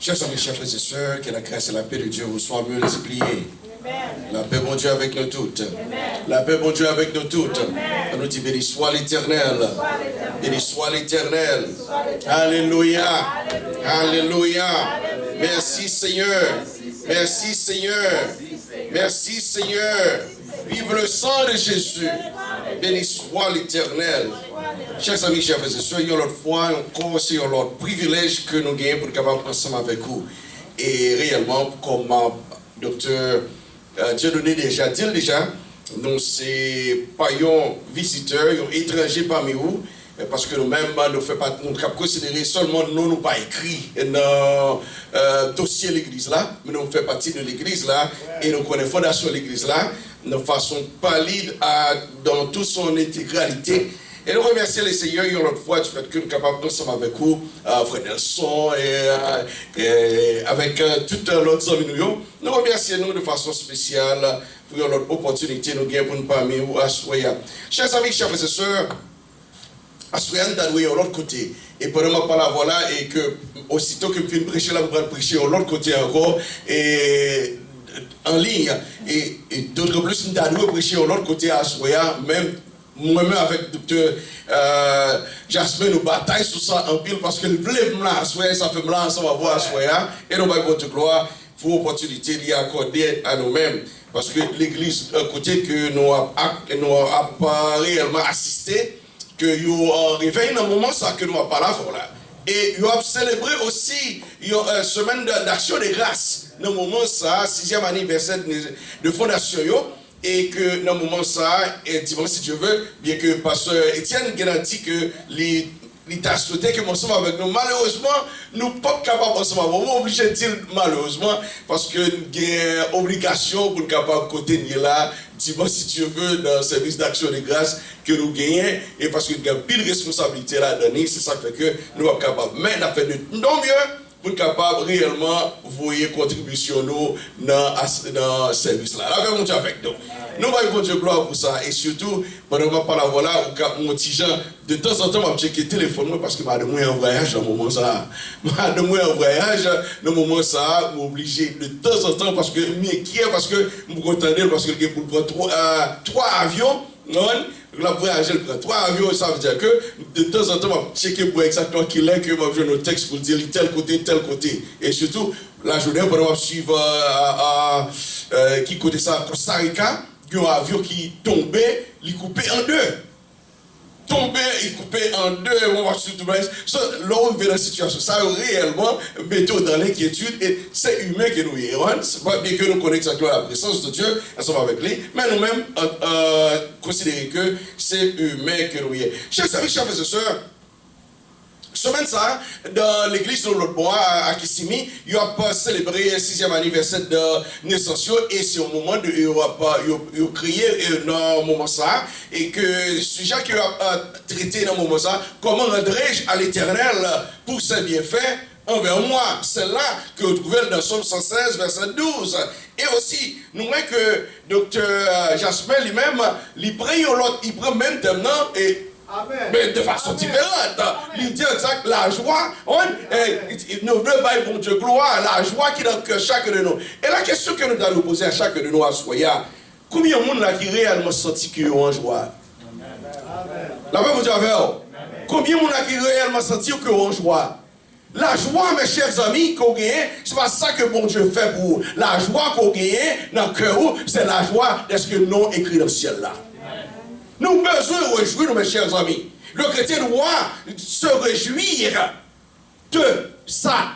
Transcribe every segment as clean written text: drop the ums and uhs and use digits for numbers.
Chers amis, chers frères et sœurs, que la grâce et la paix de Dieu vous soient multipliées. La paix, bon Dieu, avec nous toutes. La paix, bon Dieu, avec nous toutes. On nous dit, béni soit l'Éternel. Béni soit l'Éternel. Alléluia. Alléluia. Merci Seigneur. Merci Seigneur. Merci Seigneur. Vive le sang de Jésus. Béni soit l'Éternel. Chers amis, chers frères et sœurs, il y a l'autre fois, encore c'est l'autre privilège que nous gagnons pour être capable ensemble avec vous. Et réellement, comme docteur Dieudonné déjà dit déjà, nous c'est pas un visiteur, un étranger parmi vous, parce que nous-mêmes, nous faisons pas, nous considérer seulement nous pas écrit dans dossier de l'église là, mais nous faisons partie de l'église là, et nous connaissons la fondation de l'église là, de façon palide dans toute son intégralité. Et nous remercions les Seigneurs une autre fois du fait que nous sommes capables ensemble avec vous, Frère Nelson et avec toute l'autre amis nous. Nous remercions nous de façon spéciale pour notre opportunité nous gagnons pour nous parmi vous à Soya. Chers amis, chers frères et sœurs, à Soya nous avons de l'autre côté. Et pendant ma parole voilà et que aussitôt que je viens prêcher là, je vais prêcher de l'autre côté encore et en ligne. Et d'autres plus nous avons prêcher de l'autre côté à Soya même. Moi-même avec le docteur Jasmine, nous bataillons sur ça en pile parce que le blé là, ça fait blanc, ça va voir à Soya. Et nous avons votre gloire pour l'opportunité d'y accorder à nous-mêmes. Parce que l'église, côté que nous avons pas réellement assisté, que nous avons réveillé dans le moment ça que nous avons pas là. Et nous avons célébré aussi une semaine d'action de grâce. Dans le moment ça, 6e anniversaire de fondation. Et que dans le moment ça, et dimanche si Dieu veut, bien que pasteur Étienne garantit que l'État souhaitait que nous sommes avec nous. Malheureusement, nous ne sommes pas capables ensemble. Nous sommes obligés de dire malheureusement, parce que nous avons obligation pour nous capables de côté là, dimanche si Dieu veut, dans le service d'action de grâce que nous gagnons, et parce que nous avons pile responsabilité là donner, c'est ça qui fait que nous sommes capables. Mais nous avons fait de non mieux pour être capable réellement voyer contribution nous dans le service là. Là, on avec nous. Nous allons Dieu gloire pour ça. Et surtout, pendant ma parole, voilà, mon petit Jean, de temps en temps, je vais checker le téléphone parce que je suis en voyage dans le moment ça. Je suis en voyage dans le moment ça, je suis obligé de temps en temps parce que je suis inquiet, parce que je suis content parce que je prends 3 avions. Non, la voyage, elle prend 3 avions, ça veut dire que de temps en temps, je checker pour exactement qui est que je vais nos textes pour dire tel côté. Et surtout, la journée, pendant que je suivre qui côté ça, Costa Rica, il y a un avion qui tombait, il coupé en deux. Tombé, il coupé en deux, on va surtout là, on vient dans la situation. Ça réellement mettons dans l'inquiétude et c'est humain que nous y avons. C'est pas bien que nous connaissons exactement la présence de Dieu, ensemble avec lui, mais nous-mêmes considérer que c'est humain que nous y avons. Chers amis, chers frères et sœurs, semaine ça, dans l'église de l'autre bois à Kissimi, il a pas célébré le 6e anniversaire de naissance et c'est au moment de il a crié dans le moment ça et que le sujet qu'il a traité dans le moment ça, comment rendrai-je à l'Éternel pour ses bienfaits envers moi? C'est là que vous trouvez dans Somme 116, verset 12. Et aussi, nous voyons que docteur Jasmin lui-même, il prend même maintenant et amen. Mais de façon différente. Il dit exact la joie. Nous voulons bon Dieu gloire, la joie qui est dans le chacun de nous. Et la question que nous allons poser à chacun de nous à Soya, combien de monde là qui réellement senti qu'ils ont en joie? La paix vous dit avec vous. Combien de monde là qui réellement senti qu'ils ont en joie? La joie, mes chers amis, qu'on gagne, c'est pas ça que bon Dieu fait pour vous. La joie qu'on gagne dans le cœur, c'est la joie de ce que nous écrit dans le ciel là. Nous avons besoin de réjouir, mes chers amis. Le chrétien doit se réjouir de ça,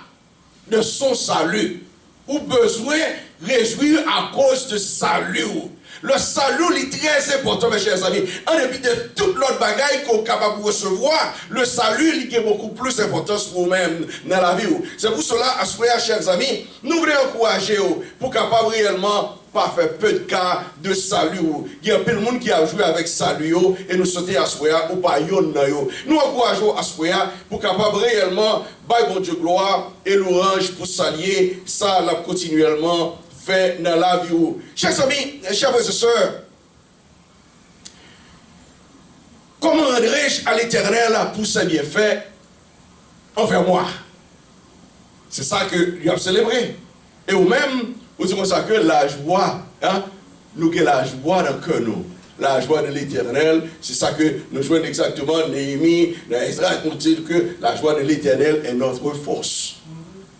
de son salut. Ou besoin de réjouir à cause de salut. Le salut est très important, mes chers amis. En dépit de toute l'autre bagaille qu'on est capable de recevoir, le salut est beaucoup plus important pour nous-mêmes dans la vie. C'est pour cela, à ce moment, chers amis, nous voulons encourager pour capable réellement pas faire peu de cas de salut. Il y a plein de monde qui a joué avec salut et nous souhaitons à ce moment ou pas yon. Nous encourageons à ce moment pour capable réellement, by bon Dieu gloire et l'orange pour s'allier, ça l'a continuellement fait dans la vie. Chers amis, chers frères et sœurs, comment rendrai-je à l'Éternel pour ses bienfaits envers moi? C'est ça que nous avons célébré. Et ou même, vous dites ça que la joie, hein, nous avons la joie dans le cœur, nous. La joie de l'Éternel, c'est ça que nous jouons exactement. Néhémie, dans Ezra, nous dit que la joie de l'Éternel est notre force.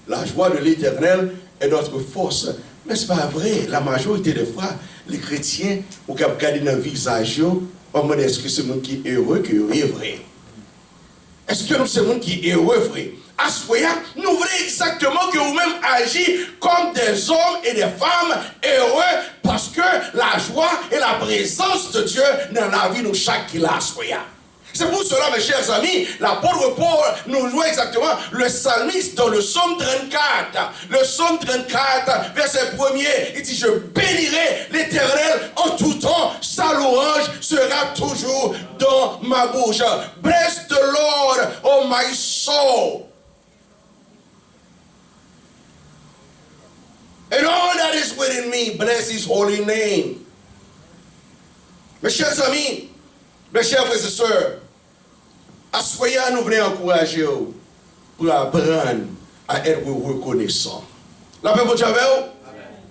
La joie de l'Éternel est notre force. Mais ce n'est pas vrai. La majorité des fois, les chrétiens, au cap regarder dans le visage, on me dit est-ce que c'est le monde qui est heureux que est vrai? Est-ce que c'est le monde qui est heureux vrai? À ce moment, nous voulons exactement que vous-même agissez comme des hommes et des femmes heureux parce que la joie et la présence de Dieu dans la vie de chaque qui l'a à ce moment. C'est pour cela, mes chers amis, l'apôtre Paul nous joue exactement le psalmiste dans le psaume 34. Le psaume 34, verset 1er, il dit, je bénirai l'Éternel en tout temps, sa louange sera toujours dans ma bouche. Bless the Lord, oh my soul. And all that is within me, bless his holy name. Mes chers amis, mes chers frères et sœurs, à ce moment nous voulons encourager pour apprendre à être reconnaissant. La paix pour Dieu avec vous?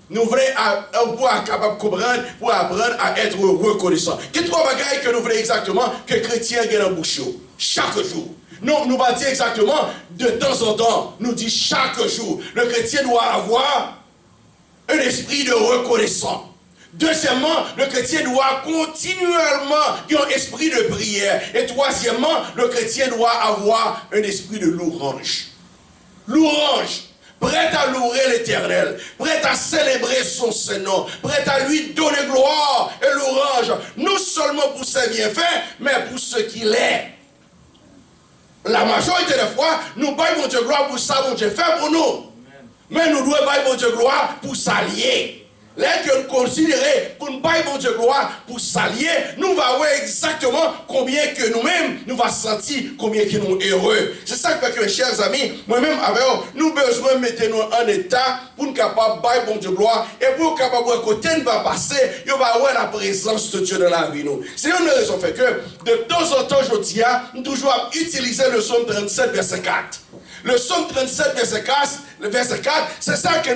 Nous voulons être capable de comprendre pour apprendre à être reconnaissant. Quels trois bagages que nous voulons exactement que les chrétiens gagnent en bouche chaque jour? Non, nous va dire exactement de temps en temps, nous dit chaque jour, le chrétien doit avoir un esprit de reconnaissance. Deuxièmement, le chrétien doit continuellement avoir un esprit de prière. Et troisièmement, le chrétien doit avoir un esprit de louange. Louange. Prêt à louer l'Éternel, prêt à célébrer son Saint-Nom, prêt à lui donner gloire et louange, non seulement pour ses bienfaits, mais pour ce qu'il est. La majorité des fois, nous baillons Dieu gloire pour ça, mon Dieu fait pour nous. Mais nous devons bailler Dieu gloire pour s'allier. Là que nous considérons pour nous bailler Dieu gloire pour s'allier, nous allons voir exactement combien que nous-mêmes, nous allons sentir combien que nous sommes heureux. C'est ça que, chers amis, moi-même, avec nous besoin de mettre nous en état pour nous capables de bailler Dieu gloire et pour nous capables de côté nous va passer, nous allons avoir la présence de Dieu dans la vie. C'est une raison fait que de temps en temps, je dis, nous toujours utiliser le psaume 37, verset 4. Le psaume 37, verset 4, c'est ça que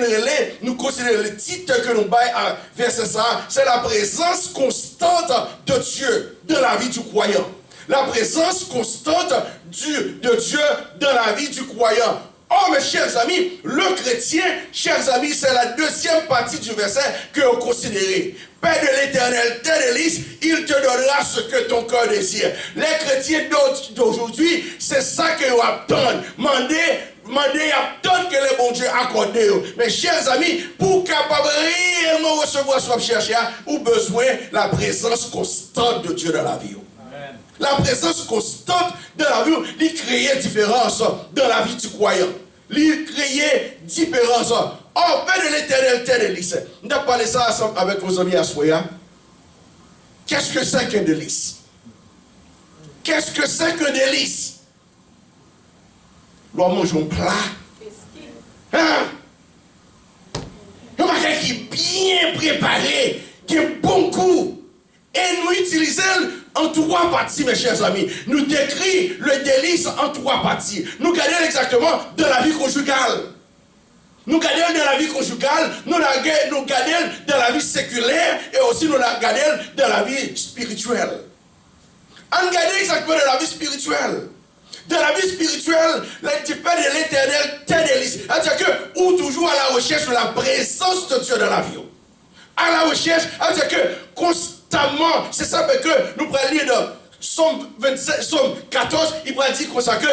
nous considérons le titre que nous baillons à verset 5, c'est la présence constante de Dieu dans la vie du croyant. La présence constante de Dieu dans la vie du croyant. Oh, mes chers amis, le chrétien, chers amis, c'est la deuxième partie du verset que vous considérez. Père de l'Éternel, tes délices, il te donnera ce que ton cœur désire. Les chrétiens d'aujourd'hui, c'est ça que vous attendent. Mandez, attendent que le bon Dieu accorde. Mes chers amis, pour capable réellement recevoir ce que vous cherchez, vous avez besoin de la présence constante de Dieu dans la vie. Amen. La présence constante de la vie, il crée différence dans la vie du croyant. Il crée différence. Oh, Père de l'Éternel, tes délices. Nous avons parlé ça ensemble avec vos amis à Soya. Qu'est-ce que c'est qu'un délice? Qu'est-ce que c'est qu'un délice? Nous mangeons un plat. Hein? Un bagage qui est bien préparé, qui est bon goût. Et nous utilisons en trois parties, mes chers amis. Nous décrivons le délice en trois parties. Nous regardons exactement de la vie conjugale. Nous regardons dans la vie conjugale, nous regardons dans la vie séculaire et aussi nous regardons dans la vie spirituelle. On regarde exactement dans la vie spirituelle. Dans la vie spirituelle, tu fais de l'Éternel tes délices. C'est-à-dire que, ou toujours à la recherche de la présence de Dieu dans la vie. À la recherche, c'est-à-dire que constamment, c'est ça que nous prenons lire dans Somme 27, Somme 14, il va dire comme ça que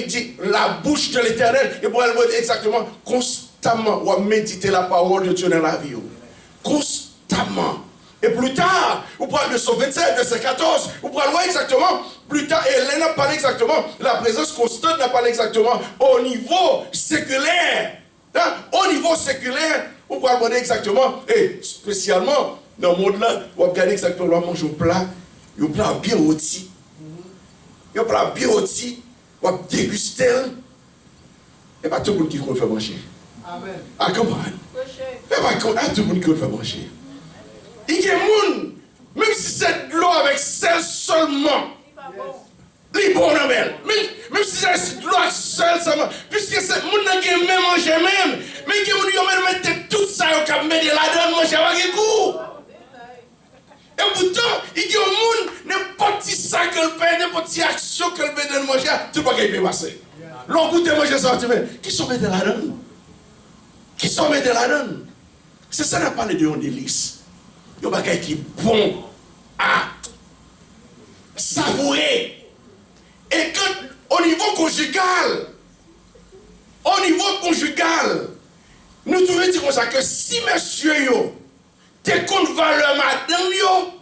dit la bouche de l'Éternel, et pour elle dire exactement, constamment, on va méditer la parole de Dieu dans la vie. Constamment. Et plus tard, vous parlez de Somme 27, verset 14, vous parlez voir exactement, plus tard, et elle n'a pas exactement, la présence constante n'a pas exactement au niveau séculaire. Hein? Au niveau séculaire, vous pouvez demander exactement, et spécialement, dans le monde-là, vous regardez exactement, on mange un plat bien rôti. Un plat bien rôti, on va déguster. Et pas tout le monde qui peut faire manger. Amen. Ah, comment? Et pas tout le monde qui peut faire manger. Il y a des gens, même si c'est de l'eau avec sel seulement, les bons même si c'est de l'eau avec seul, puisque c'est mon qui aime manger même, mais qui me mettre tout ça, qui met de la donne, manger avec un goût. Et pourtant, il y a un monde, n'importe ça que le fait, n'importe quelle action que le fait de manger, tout le monde peut passer. L'on goûte manger ça, tu veux, qui sont mis de la donne? Qui sont mis de la donne? C'est ça, on a parlé de un délice. Il y a un bagage qui est bon à savourer. Et quand, au niveau conjugal, nous trouvons dire comme ça que si monsieur yo, t'es contre valeur madame yo,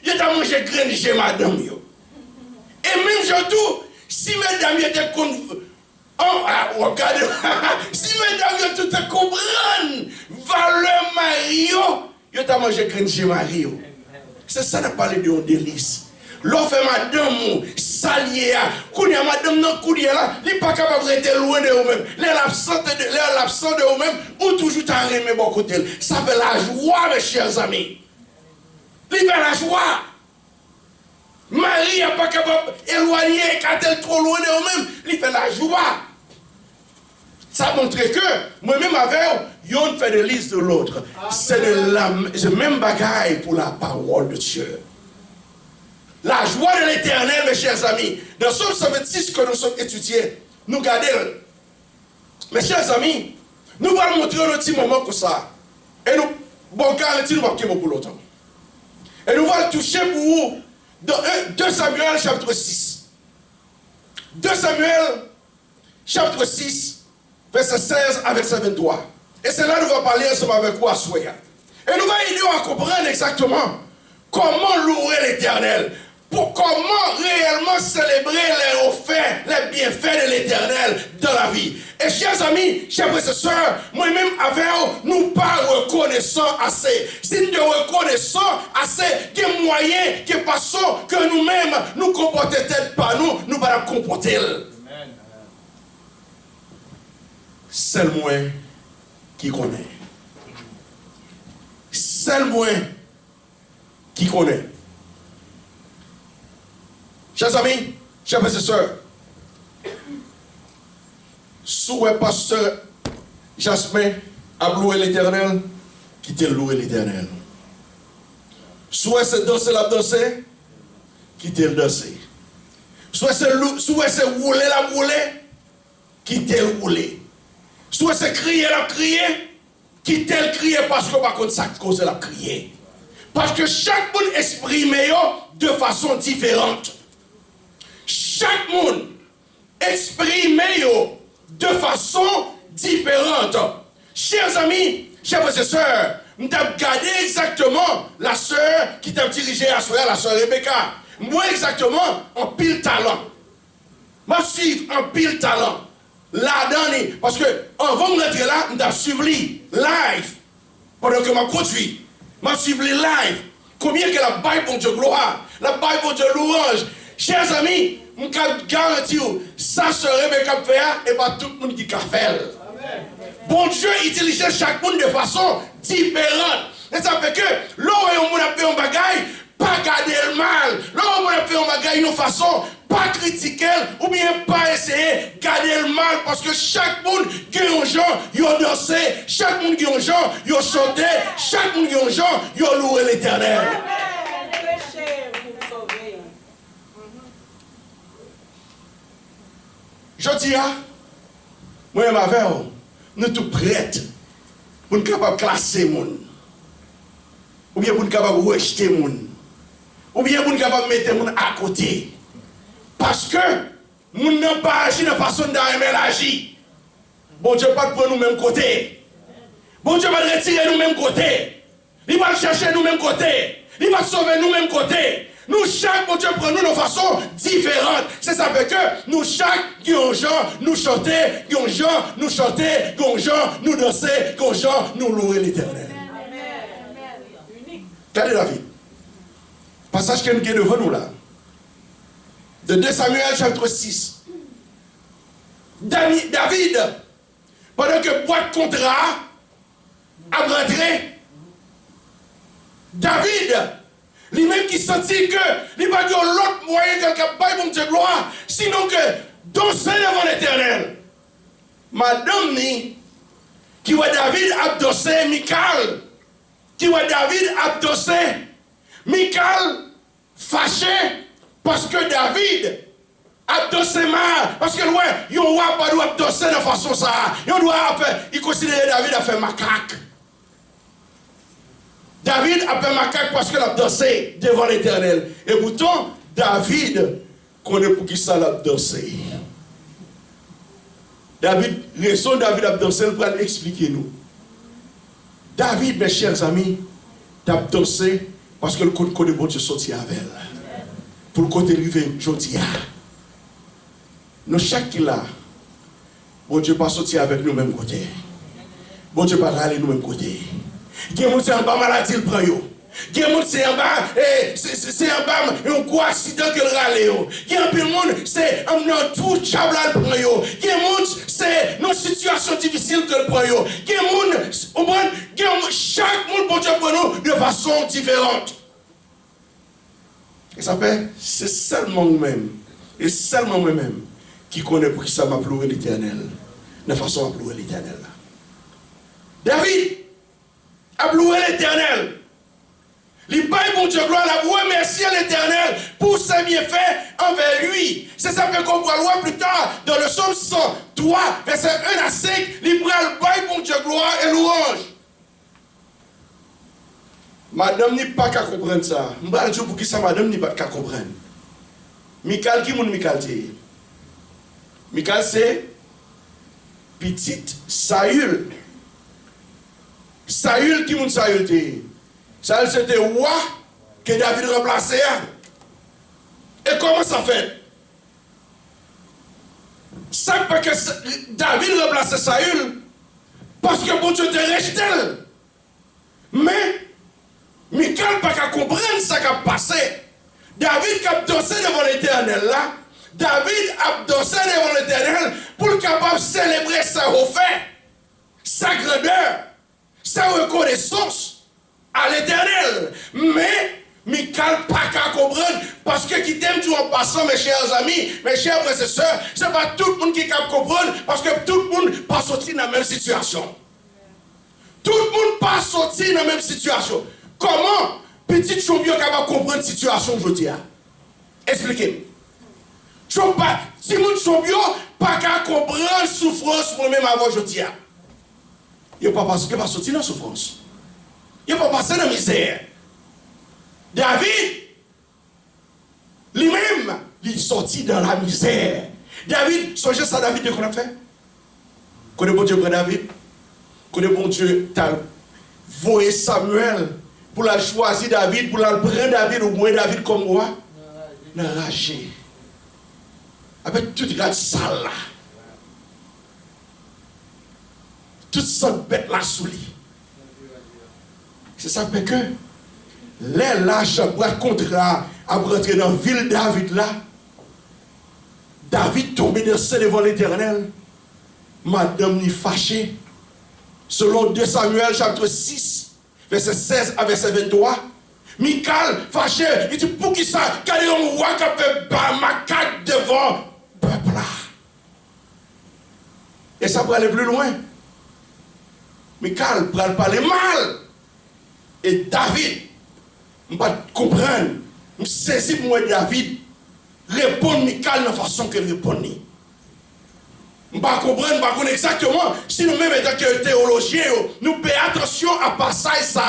il t'a mangé grain chez madame yo. Et même surtout, si mesdames yo t'es contre, regardez, si mesdames yo tout te comprennent valeur Mario, yo t'a mangé grain chez Mario. C'est ça n'a parlé de un délice. L'on fait madame salier, kounia madame non kounia là, il pas capable d'être loin de vous-même. L'absent de vous-même, ou toujours t'as remis bon côté. Ça fait la joie, mes chers amis. Il fait la joie. Marie n'est pas capable d'éloigner quand elle est trop loin de vous-même. Il fait la joie. Ça montre que moi-même avec eux, on fait des listes de l'autre. C'est le même bagaille pour la parole de Dieu. La joie de l'éternel, mes chers amis. Dans Psaume 126 que nous sommes étudiés, nous gardons. Mes chers amis, nous allons montrer un petit moment comme ça. Et nous, bon, car nous va pas pour longtemps. Et nous allons toucher pour vous dans 2 Samuel chapitre 6. 2 Samuel chapitre 6, verset 16 à verset 23. Et c'est là que nous allons parler ensemble avec vous à Soya. Et nous allons aider à comprendre exactement comment louer l'éternel. Pour comment réellement célébrer les offerts, les bienfaits de l'éternel dans la vie. Et chers amis, chers frères et sœurs, moi-même avec vous, nous pas reconnaissons assez. Si nous reconnaissons assez, des moyens, des façons que nous-mêmes nous comportons peut-être pas nous ne pas nous comporter. C'est moi qui connaît. C'est moi qui connaît. Chers amis, chers frères et sœurs, sous le pasteur Jasmin a loué l'éternel, quittez louer l'éternel. Soit c'est danser la danser, quittez le danser. Soit c'est rouler la rouler, quittez le rouler. Soit c'est crier la crier, quittez le crier parce que par contre ça cause la crier. Parce que chaque monde exprime de façon différente. Chaque monde exprime de façon différente. Chers amis, chers frères et sœurs, nous avons regardé exactement la sœur qui t'a dirigé à soi, la sœur Rebecca. Moi exactement, en pile talent. Je suis en pile talent. Là-dedans, parce que avant de rentrer là, nous avons suivi live. Pendant que je conduis, je suivi live. Combien que la Bible pour Dieu gloire, la Bible pour Dieu louange. Chers amis, je garantis ça serait Rebecca fait et pas tout le monde qui fait. Bon Dieu utilise chaque monde de façon différente. Et ça fait que l'on a fait un bagaille, pas garder le mal. L'on a fait un bagaille de façon pas critiquer ou bien pas essayer de garder le mal parce que chaque monde qui a un gens, il a dansé, chaque monde qui a un gens, il a chanté, chaque monde qui a un gens, il a loué l'éternel. Je dis, moi et ma mère, nous sommes tous prêts pour nous capables de classer les gens, ou bien pour nous capables de rejeter les gens, ou bien pour nous capables de mettre les gens à côté. Parce que nous n'avons pas agi de façon d'aimer l'agir. Bon Dieu pas pour nous même côté. Bon Dieu va retirer nous même côté. Il va chercher nous même côté. Il va sauver nous même côté. Nous chaque, bon Dieu, prenons nos façons différentes. C'est ça fait que nous chaque, nous chanter, nous chanter, nous danser, nous louer l'éternel. Regardez la vie. Passage qui est devant nous là. De 2 Samuel chapitre 6. David, pendant que boîte contrat a rentré, David, lui-même qui sentit que il n'y a pas l'autre moyen que le Bible de gloire, sinon que danser devant l'éternel. madame ni, qui voit David abdossé Michal, qui voit David abdossé Michal fâché parce que David abdossé mal, parce que ouais, il ne doit pas abdosser de façon ça, il considère David a fait macaque. David a fait macaque parce qu'il a abdossé devant l'Éternel. Et pourtant, David connaît pour qui ça l'a abdossé. David, raison David a abdossé, il va expliquer nous. David, mes chers amis, a abdossé parce que le connaît bon Dieu sorti avec elle. Pour le côté arrivé, Jodia. Nous, chaque là, bon Dieu pas sorti avec nous même côté. Bon Dieu pas aller nous même côté. Il y a des gens qui en bas maladie, il prend. Il y a des gens qui en bas, c'est en bas, un gros accident qu'il râle. Il y a des gens qui c'est un tout chabla il prend. Il y a des gens qui c'est une situation difficile qu'il prend. Il y a des gens, chaque monde bon Dieu prend nous de façon différente. Et ça fait, c'est seulement nous-mêmes, et seulement moi-même, qui connaît pour qui ça m'a pleuré l'Éternel, de façon à pleurer l'Éternel. David a pleuré l'Éternel. Il paye mon Dieu gloire, il a remercié l'Éternel pour ses bienfaits envers lui. C'est ça que qu'on va voir plus tard dans le psaume 103, verset 1 à 5, il paye mon Dieu gloire et louange. Madame n'est pas qu'à comprendre ça. Je vais dire pour qui ça, madame n'est pas qu'à comprendre. Michal, qui est Michal? Michal, c'est petite Saül. Saül, qui est Saül? Saül, c'était roi que David remplaçait. Et comment ça fait? Ça fait que David remplaçait Saül parce que bon Dieu te resté. Mais Michal n'a pas qu'à comprendre ce qui a passé. David a dansé devant l'Éternel là. David a dansé devant l'Éternel pour le capable de célébrer sa refait, sa grandeur, sa reconnaissance à l'Éternel. Mais Michal n'a pas qu'à comprendre parce que qui t'aime tout en passant, mes chers amis, mes chers frères et sœurs, ce n'est pas tout le monde qui est capable de comprendre parce que tout le monde n'est pas sorti dans la même situation. Tout le monde n'est pas sorti dans la même situation. Comment petit Chobio est capable de comprendre la situation aujourd'hui? Expliquez-moi. Si mon Chobio n'est pas capable de comprendre la souffrance pour même avant aujourd'hui, il n'est pas sorti dans la souffrance. Il n'est pas passé dans la misère. David, lui-même, il est sorti dans la misère. David, songez ça, David, qu'on a fait? Connais bon Dieu pour David? Connais bon Dieu, t'as voyé Samuel pour la choisir David, pour la prendre David ou moins David comme roi? Enragé. Avec toute la salle là. Toute cette bête là sous lui. C'est ça fait que les lâches pour contrat à rentrer dans la ville David là. David tombé devant l'Éternel. Madame ni fâchée. Selon 2 Samuel chapitre 6, verset 16 à verset 23. Michal fâché, il dit pour qui ça? Car il y a un roi qui a fait macaque devant le peuple là. Et ça peut aller plus loin. Michal peut parler mal. Et David, je ne peux pas comprendre. Je saisis moi David. Répondre Michal de la façon qu'elle répond. Je ne peux pas comprendre, je ne peux pas comprendre exactement. Si nous-mêmes, étant que théologiens, nous payons attention à passer ça.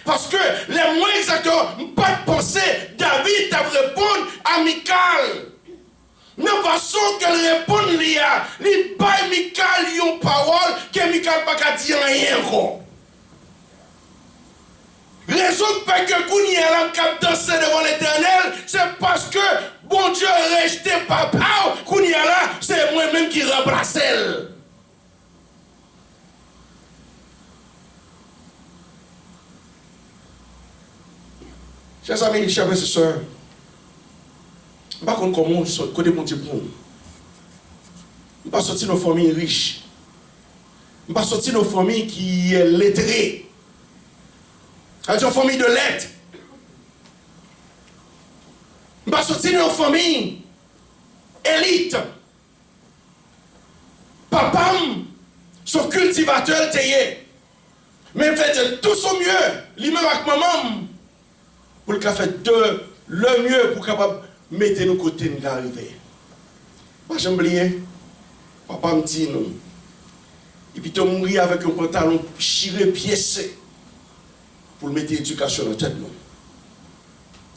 Parce que les moins exactement, je ne peux pas penser David à répondre à Michal. De la façon qu'elle répond, il baille Michal une parole que Michal n'a pas dire rien encore. Raison fait que Kouni a dansé devant l'Éternel, c'est parce que bon Dieu est resté papa. Kouni là, c'est moi-même qui remplace elle. Chers amis, chers frères et sœurs, je ne sais pas comment côté mon Dieu pour nous. Je ne pas sortir nos familles riches. Je ne pas sortir nos familles qui sont lettrées. Avec une famille de lettres. Je ne pas sortir nos familles élite. Papa son cultivateur t'ayé. Mais il fait tout son mieux, lui-même avec maman, pour le faire le mieux pour capable mettre nos côtés de l'arrivée. Moi, j'aime bien, papa me dit non. Et puis, tu mourir avec un pantalon chiré, piécé, pour mettre l'éducation dans la tête.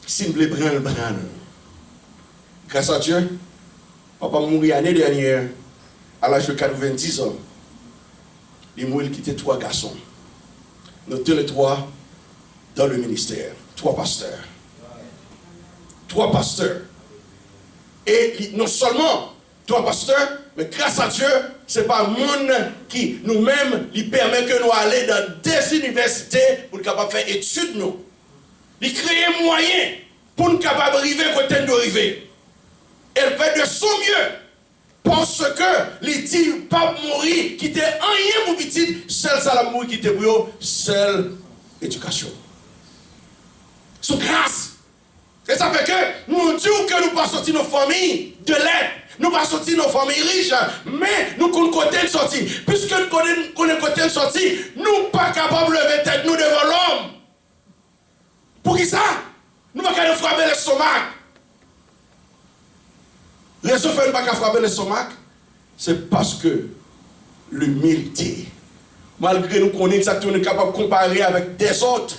Si vous voulez prendre le bran, grâce à Dieu, papa mourit l'année dernière, à l'âge de 90 ans. Il mourit, il quittait 3 garçons. Nous tous les 3 dans le ministère. 3 pasteurs. 3 pasteurs. Et non seulement 3 pasteurs, mais grâce à Dieu, ce n'est pas le monde qui nous-mêmes lui permet que nous allions dans des universités pour être capables de faire études. Nous. Il crée un moyen pour nous capables d'arriver côté de arriver. Elle fait de son mieux. Parce que les dit pas mourir, qui était rien pour petit, seul ça la mourir qui était pour seule éducation. Sous grâce. Et ça fait que nous disons que nous ne pas sortir nos familles de l'aide. Nous ne pas sortir nos familles riches, mais nous connaissons côté de sortie. Puisque nous connaissons côté de sortie, nous ne sommes pas capables de lever tête nous devant l'homme. Pour qui ça? Nous ne pouvons pas frapper l'estomac. Raison fait pas qu'à frapper l'estomac, c'est parce que l'humilité, malgré nous connaissons exactement, nous sommes capables de comparer avec des autres,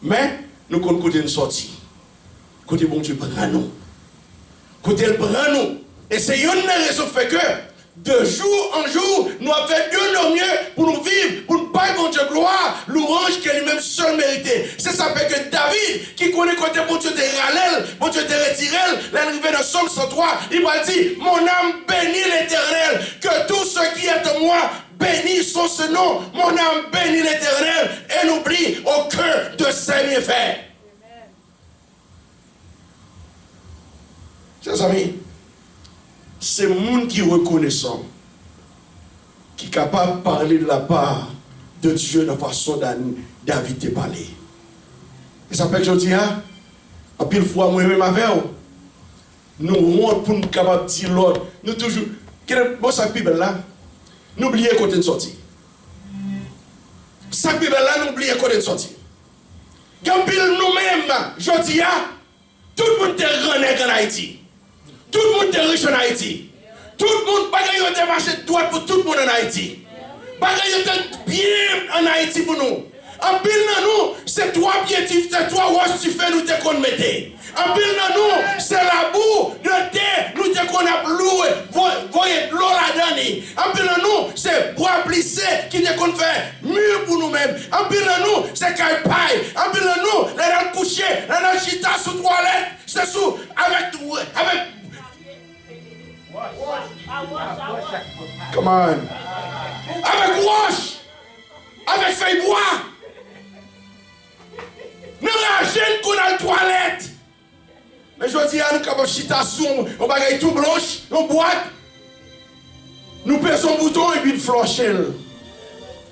mais nous connaissons côté de sortie. Côté bon Dieu prend nous. Côté le prend nous. Et c'est une raison fait que de jour en jour, nous avons fait de nos mieux pour nous vivre, pour ne pas bon Dieu gloire, l'orange qui est lui-même seul mérité. C'est ça fait que David, qui connaît côté bon Dieu de râler, bon Dieu de retirer, l'arrivée de Somme 103, il va dire, mon âme bénit l'Éternel, que tout ce qui est en moi bénit son nom. Mon âme bénit l'Éternel et n'oublie aucun de ses méfaits. Chers amis, c'est le monde qui est reconnaissant, qui est capable de parler de la part de Dieu de la façon dont David t'a parlé. Et ça fait que je dis, en pile fois, moi-même avec vous, nous honte pour nous capables de dire l'autre. Nous toujours, bon, ça Bible là, n'oubliez côté de sortie. Ça Bible là, n'oubliez côté de sortie. Quand pile nous-mêmes, je dis, tout le monde est grand en Haïti. Tout le monde est riche en Haïti. Tout le monde, pas qu'il y ait marché de droite pour tout le monde en Haïti. Pas qu'il y ait bien en Haïti pour nous. En pile dans nous, c'est 3 pieds, c'est 3 roches tu fais, nous te qu'on mette. En pile dans nous, c'est la boue de terre, nous te qu'on a loué, voyez de l'eau là-dedans. En pile dans nous, c'est bois plissé qui te qu'on fait mur pour nous-mêmes. En pile dans nous, c'est caille paille. En pile dans nous, là dans le coucher, là dans le chita sous toilette, c'est sous, avec come on. Avec wash. Avec feuille bois. Nous ragènes qu'on a la toilette. Mais je dis à nous comme chita sous, on bagaille tout blanche, on boite. Nous pèsons bouton et puis une flochelle.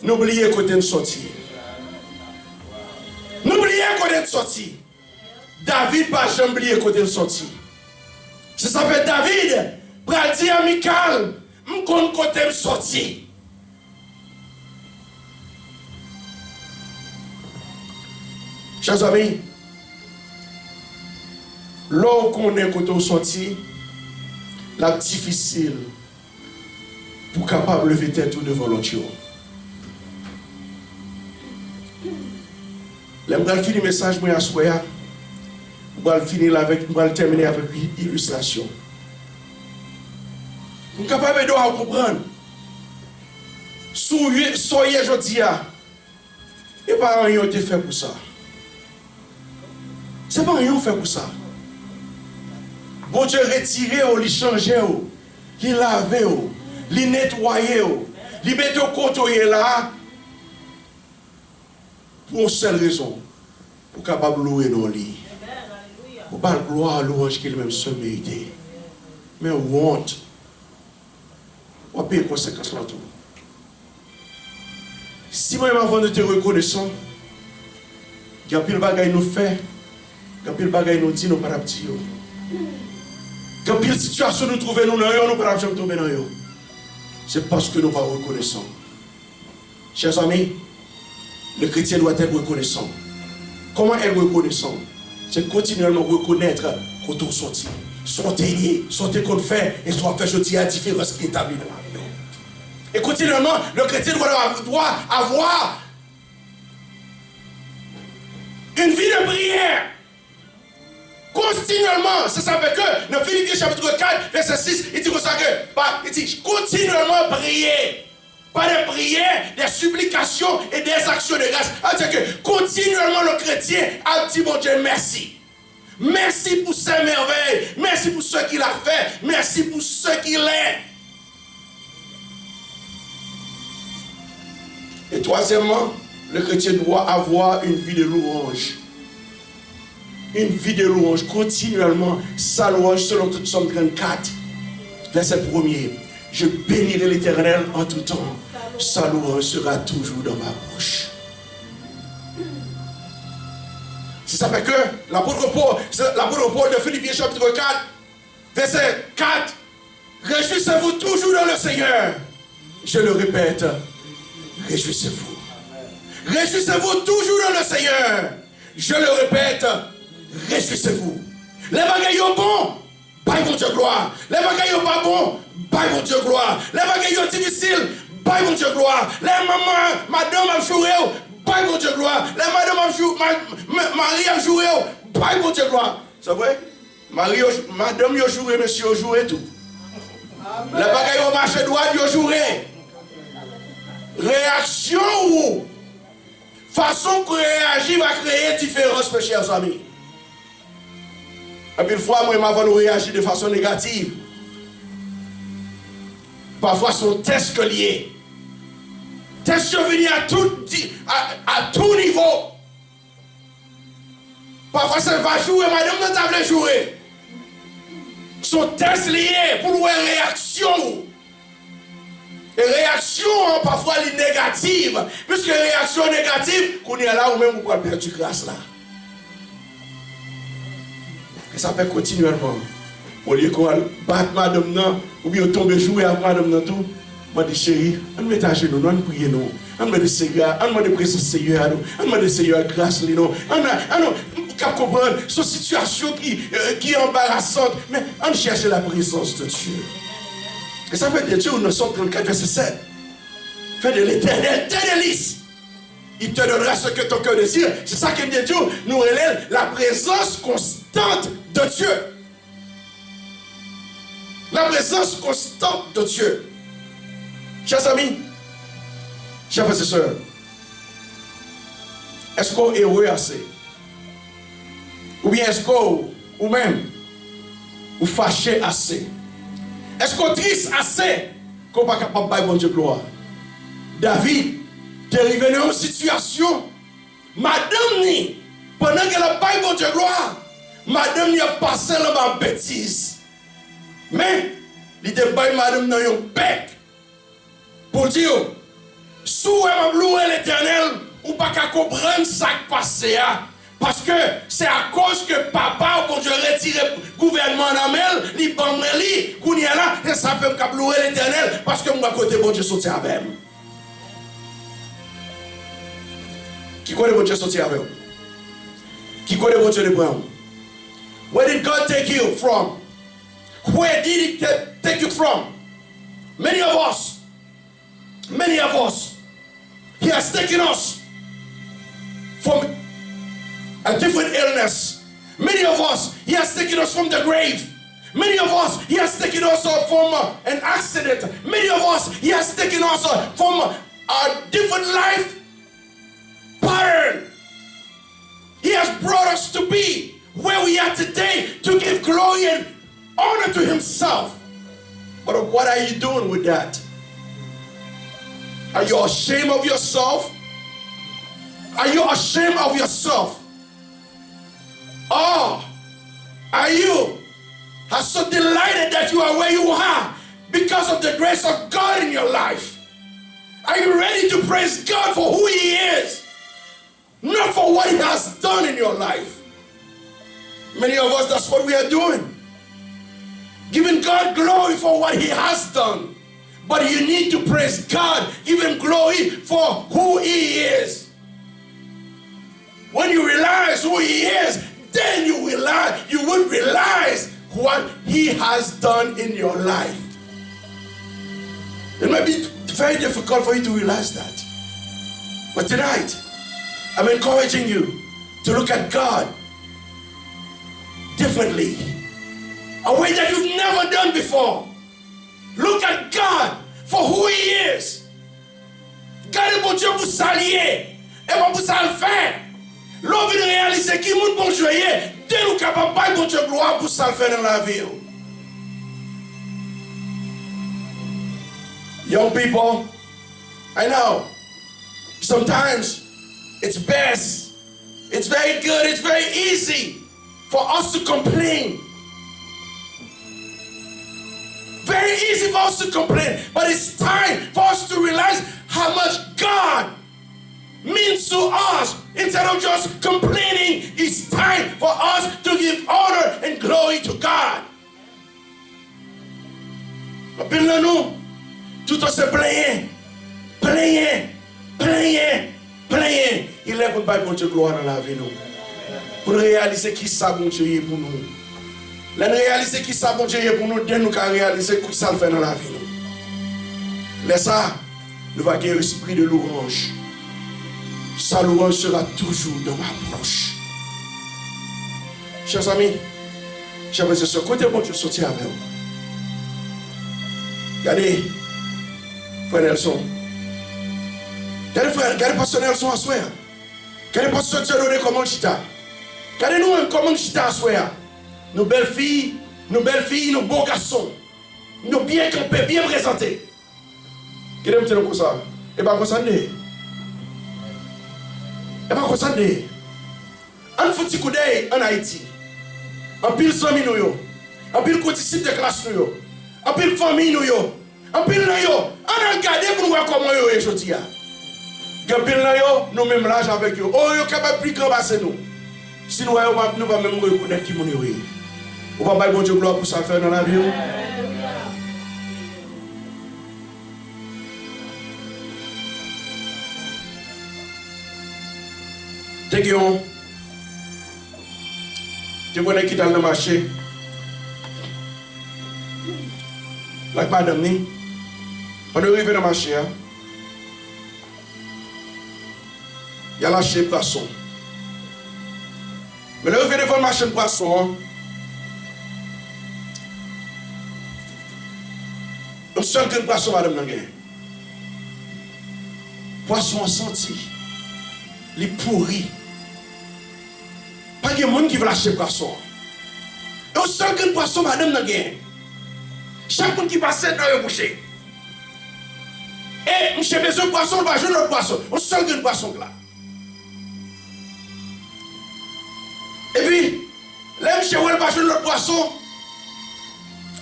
N'oubliez côté de sortie. N'oubliez côté de sortie. David pas jamais oublié côté de sortie. C'est ça fait David. Pral dire à Michal, m'kon côté me sorti. Chers amis, là où on est côté sorti, la difficile pour capable lever tête ou devant l'autre. Là, je vais finir le message moi à soir. Je vais terminer avec une illustration. Nous sommes capables de comprendre. Soyez aujourd'hui, et pas rien été fait pour ça. Ce n'est pas rien fait pour ça. Bon Dieu retiré, il changé, il lavé, il nettoyé, il met au côté là pour une seule raison, pour capable de louer nos lits. Pour pas gloire à l'ouange qu'il même seul mérité. Mais honte. On paye les conséquences là tout. Si moi avant de te reconnaissant, il y a pile de bagaille nous fait, il y a pile de bagaille nous dit, nous pas dire. Il y a pile de situation nous trouvons nous dans nous pas jamais tomber dans eux. C'est parce que nous pas reconnaissants. Chers amis, le chrétien doit être reconnaissant. Comment être reconnaissant? C'est continuellement reconnaître quand on sortit. Sortez qu'on fait et soit fait jeter la différence qui est établie dans la vie. Et continuellement, le chrétien doit avoir une vie de prière. Continuellement, c'est ça fait que dans Philippiens chapitre 4, verset 6, il dit comme ça que, il dit continuellement prier. Pas des prières, des supplications et des actions de grâce. C'est-à-dire que continuellement le chrétien a dit mon Dieu merci. Merci pour ses merveilles. Merci pour ce qu'il a fait. Merci pour ce qu'il est. Et troisièmement, le chrétien doit avoir une vie de louange. Une vie de louange. Continuellement, sa louange selon Psaume 34, verset 1er. Je bénirai l'Éternel en tout temps. Sa louange sera toujours dans ma bouche. C'est ça fait que l'apôtre Paul de Philippiens chapitre 4, verset 4, réjouissez-vous toujours dans le Seigneur. Je le répète, réjouissez-vous. Réjouissez-vous toujours dans le Seigneur. Je le répète, réjouissez-vous. Les bagailles sont bons, bye mon Dieu gloire. Les bagailles sont pas bons, bye mon Dieu gloire. Les bagailles sont difficiles, bye mon Dieu gloire. Les mamans, madame a joué, bye mon Dieu gloire. Les madame a joué, Marie a joué, bye mon Dieu gloire. C'est vrai? Madame a joué, monsieur a joué tout. Les bagailles ont marché droit, ils ont joué. Réaction ou façon que réagir va créer différence, mes chers amis. Et puis, une fois, moi, avant de réagir de façon négative, parfois, son test que lié. Test venu à tout niveau. Parfois, ça va jouer, madame, ne table jouer. Son test lié pour une réaction. Et réaction, parfois, les négatives. Puisque réaction négative, qu'on est là ou même vous pouvez perdre du grâce là. Et ça fait continuellement. Au lieu qu'on batte madame, non, ou bien on tombe jouer avec madame, non, tout. Moi, je dis, chérie, on met à genoux, on prie, non. On met le Seigneur, on met le présence Seigneur, on met le Seigneur grâce, non. On peut comprendre cette situation qui est embarrassante, mais on cherche la présence de Dieu. Et ça fait de Dieu, nous sommes 34, verset 7. Fais de l'Éternel tes délices. Il te donnera ce que ton cœur désire. C'est ça que Dieu nous relève, la présence constante de Dieu. La présence constante de Dieu. Chers amis, chers frères et sœurs, est-ce qu'on est heureux assez? Ou bien est-ce qu'on, ou même, ou fâché assez? Est-ce qu'on est triste assez qu'on n'est pas capable de faire bon Dieu gloire? David est arrivé dans une situation, madame ni, pendant qu'elle a pas bon Dieu gloire, madame ni a passé dans ma bêtise. Mais, il était pas madame dans un bec. Pour dire, si vous avez l'Éternel, ou pas qu'à comprendre ça qui passe. Parce que c'est à cause que papa, quand je retire le gouvernement en amel, il prend li, qu'on y est là, et ça fait me louer l'Éternel, parce que moi, côté bon Dieu sorti avec moi. Qui connaît bon Dieu sorti avec moi? Qui connaît bon Dieu de prendre? Where did God take you from? Where did He take you from? Many of us, He has taken us from a different illness. Many of us, He has taken us from the grave. Many of us, He has taken us from an accident. Many of us, He has taken us from a different life pattern. He has brought us to be where we are today to give glory and honor to Himself. But what are you doing with that? Are you ashamed of yourself? Are you ashamed of yourself? Or are you so delighted that you are where you are because of the grace of God in your life? Are you ready to praise God for who He is, not for what He has done in your life? Many of us, that's what we are doing. Giving God glory for what He has done, But you need to praise God, give him glory for who he is. When you realize who he is, then you would realize what he has done in your life. It might be very difficult for you to realize that. But tonight, I'm encouraging you to look at God differently. A way that you've never done before. Look at God for who he is. Gardez bon Dieu pour s'allier et pas pour ça le faire. L'on vient réaliser qui moun bon Dieu est, dès nous capables de bon Dieu gloire pour ça le faire dans la vie. Young people, I know sometimes it's best, it's very good, it's very easy for us to complain. Very easy for us to complain, but it's time for us to realize how much God means to us. Instead of just complaining, it's time for us to give honor and glory to God. Appelle nous, tout en se plaignant, il est pour pas bon Dieu gloire dans la vie nous. Pour réaliser qui ça bon Dieu est pour nous. Là, réaliser qui ça bon Dieu est pour nous, dès nous qu'à réaliser qui ça le fait dans la vie nous. Laisse ça, nous va gagner l'esprit de louange. Sa louange sera toujours dans ma bouche. Chers amis, chers frères et sœurs, côté bon Dieu sortir avec vous. Regardez, frère Nelson. Regardez pasteur Nelson à soi. Regardez pasteur Dieu donné comment chita. Regardez nous comment chita à soi. Nos belles filles, nos beaux garçons. Nous bien campés, bien présentés. Qu'est-ce que vous comme ça? Et pas comme ça. Et pas comme ça. On fait un petit coup d'œil en Haïti. En pile famille nous, en pile disciple de classe nous, en pile famille nous, en pile nous, on a regardé pour nous voir comment nous est aujourd'hui. En pile nous même l'âge avec eux. Oh, yo capable plus grand passer nous. Sinon nous va même reconnaître qui nous est. On va pas bon Dieu gloire pour ça faire dans la vie. Tegion, tu vois qui dans le marché, la madame ni, on est arrivé dans le marché, il y a lâché poisson. Mais là, on vient devant le marché de poisson, un seul que poisson, madame Nangué. Poisson senti, il pourri. Pas de monde qui veut lâcher poisson. Et un seul que poisson, madame Nangué. Chaque monde qui passe dans le boucher. Et j'ai besoin de poisson, je vais le poisson. Un seul que poisson là. Et puis, là, je vais pas le poisson.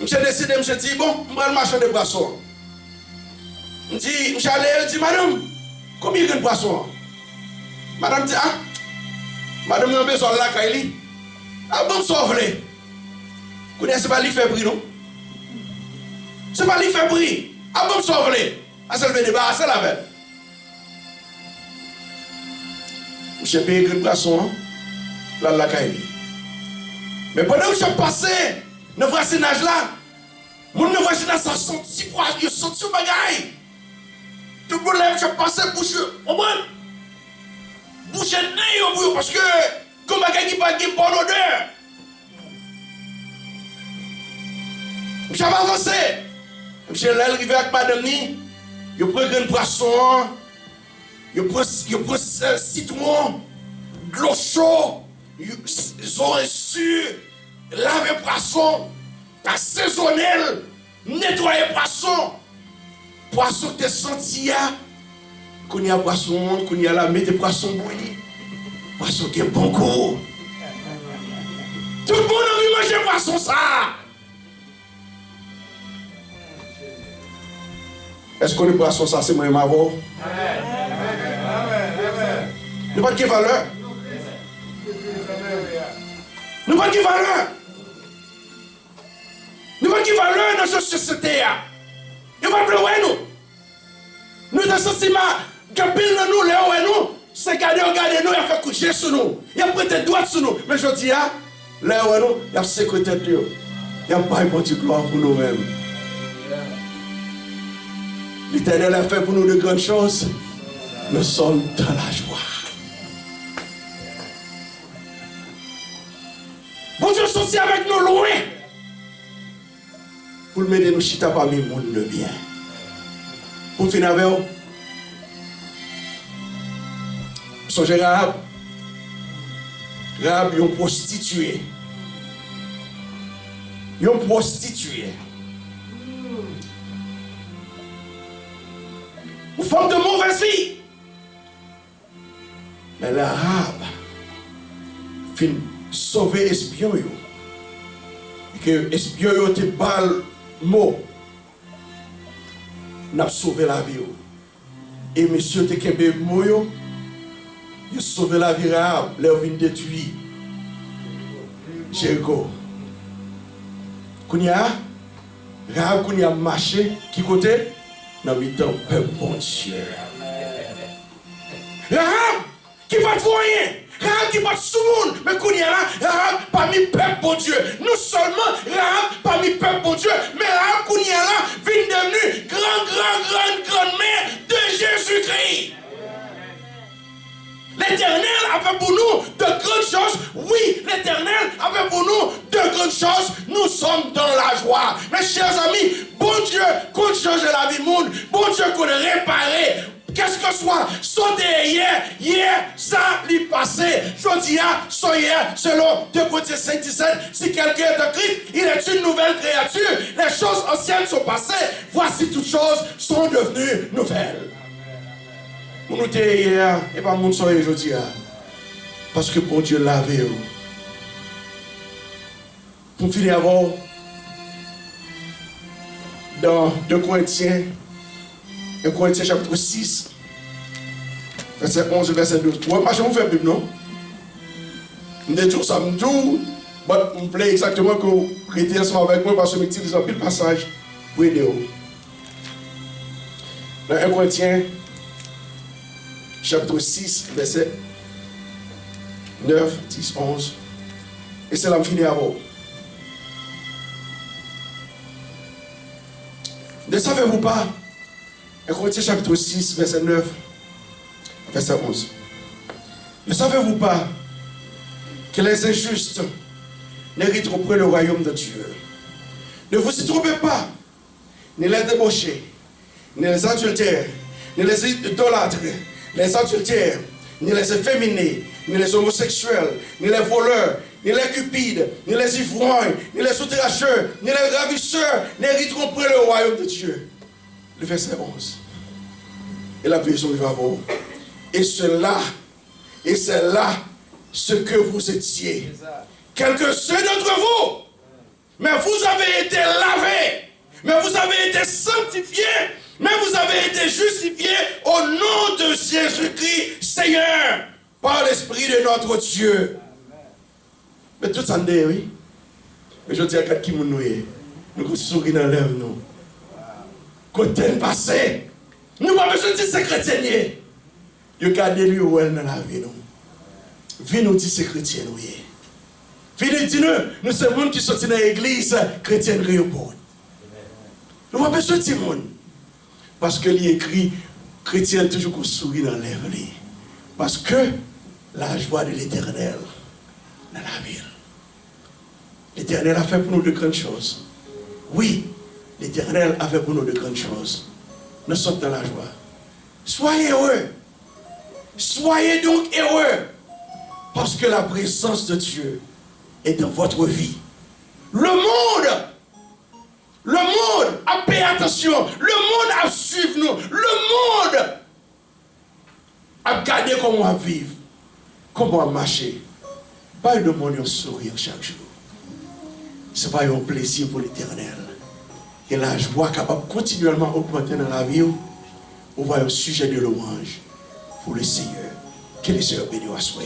J'ai décidé, je dis, bon, je vais le marché de poisson. Je dis, je allé, elle dit, madame, combien il y a de poisson? Madame dit, ah, madame n'a pas besoin de la caille. Ah bon, sauve-le. Vous connaissez pas lui faire prix, non? C'est pas lui faire prix. Ah bon, sauve-le. Ah, ça le fait débarrasser la veille. Je paye le poisson, là, la caille. Mais pendant que j'ai passé, le voisinage là, mon voisinage ça senti quoi, il senti un bagaille. Tout le monde là, j'ai passé bouche, bouche nez parce que comme bagaille qui pas de bonne odeur. J'ai avancé. J'ai l'arrivé avec madame ni, je prends un poisson, je prends citron, de l'eau chaude, ils ont reçu. Laver poisson, assaisonner, nettoyer poisson. Poisson que tu senti, qu'on y a poisson, qu'on y a la mettre poisson bouilli. Poisson qui est bon goût. Tout le monde a envie de manger poisson ça. Est-ce que le poisson ça c'est moi et ma voix? Il n'y a pas de valeur. Nous pas de valeur. Nous pas de valeur dans cette société. Il va pleurer nous. Nous avons senti que pile nous, nous, c'est garder nous, il a fait coucher sur nous. Il a prêté droit sur nous. Mais je dis, là où nous, il a sécurité de Dieu. Il n'y a pas de gloire pour nous-mêmes. L'Éternel a fait pour nous de grandes choses. Nous sommes dans la joie. Bon Dieu, sorti avec nous loin. Pour le mettre nous chita parmi le monde de bien. Pour finir avec vous. Songez Rahab. Rahab est une prostituée. Une prostituée. Une femme de mauvaise vie. Mais la Rahab fin sauver espion yo. Et que espion yo te bal mot. N'a sauvé la vie yo. Et monsieur te kembe mot yo. Il a sauvé la vie Rahab. Leur vin détruit Jéricho. Kounia Rahab kounia marché qui côté dans le temps peuple bon Dieu. Rahab qui va te rien. Rahab qui va sous monde. Mais Kounia là, Rahab parmi peuple bon Dieu. Nous seulement Rahab parmi peuple bon Dieu. Mais Rahab Kounia là vient devenue grande mère de Jésus-Christ. L'Éternel a fait pour nous de grandes choses. Oui, l'Éternel a fait pour nous de grandes choses. Nous sommes dans la joie. Mes chers amis, bon Dieu qu'on change la vie monde. Bon Dieu qu'on réparer. Qu'est-ce que soit, sauter hier, ça l'est passé. Je dis, so hier, selon 2 Corinthiens 5, 17, si quelqu'un est en Christ, il est une nouvelle créature. Les choses anciennes sont passées. Voici toutes choses sont devenues nouvelles. Nous nous hier, et pas mon soir aujourd'hui. Parce que bon Dieu l'avait. Pour finir avant, dans 2 Corinthiens, 1 Corinthiens chapitre 6, verset 11 verset 12. Vous ne vous faire Bible, non? Je dis toujours ça, je me plaît exactement que vous restez ensemble avec moi parce que je utilise un pile passage pour aider vous. Dans 1 Corinthiens, chapitre 6, verset 9, 10, 11. Et c'est là que je finis avant. Ne savez-vous pas, 1 Corinthiens chapitre 6, verset 9, verset 11. Ne savez-vous pas que les injustes n'hériteront pas le royaume de Dieu? Ne vous y trompez pas, ni les débauchés, ni les adultères, ni les idolâtres, les adultères, ni les efféminés, ni les homosexuels, ni les voleurs, ni les cupides, ni les ivrognes, ni les outrageurs, ni les ravisseurs n'hériteront pas le royaume de Dieu. Le verset 11. Et la version du Vavon. Et c'est là ce que vous étiez. Quelques-uns d'entre vous. Mais vous avez été lavés. Mais vous avez été sanctifiés. Mais vous avez été justifiés au nom de Jésus-Christ, Seigneur, par l'Esprit de notre Dieu. Mais tout ça, oui. Mais je dis à quelqu'un qui nous sourit dans l'œuvre, nous. Côté passé, nous n'avons pas besoin de dire c'est chrétien. Vous gardez lui où elle dans la vie, nous. Venez nous dire c'est chrétien, oui. Venez nous dire, nous sommes les gens qui sont dans l'église chrétienne. Nous n'avons pas besoin de dire monde. Parce que il écrit, chrétien toujours qu'on sourit dans l'œuvre. Parce que la joie de l'Éternel dans la ville. L'Éternel a fait pour nous de grandes choses. Oui, l'Éternel a fait pour nous de grandes choses. Nous sommes dans la joie. Soyez heureux. Soyez donc heureux. Parce que la présence de Dieu est dans votre vie. Le monde a payé attention. Le monde a suivi nous. Le monde a gardé comment on va vivre. Comment on va marcher. Pas de monde un sourire chaque jour. Ce n'est pas un plaisir pour l'Éternel. Et la joie capable continuellement augmenter dans la vie. On voit un sujet de louange pour le Seigneur. Que le Seigneur bénisse à soi.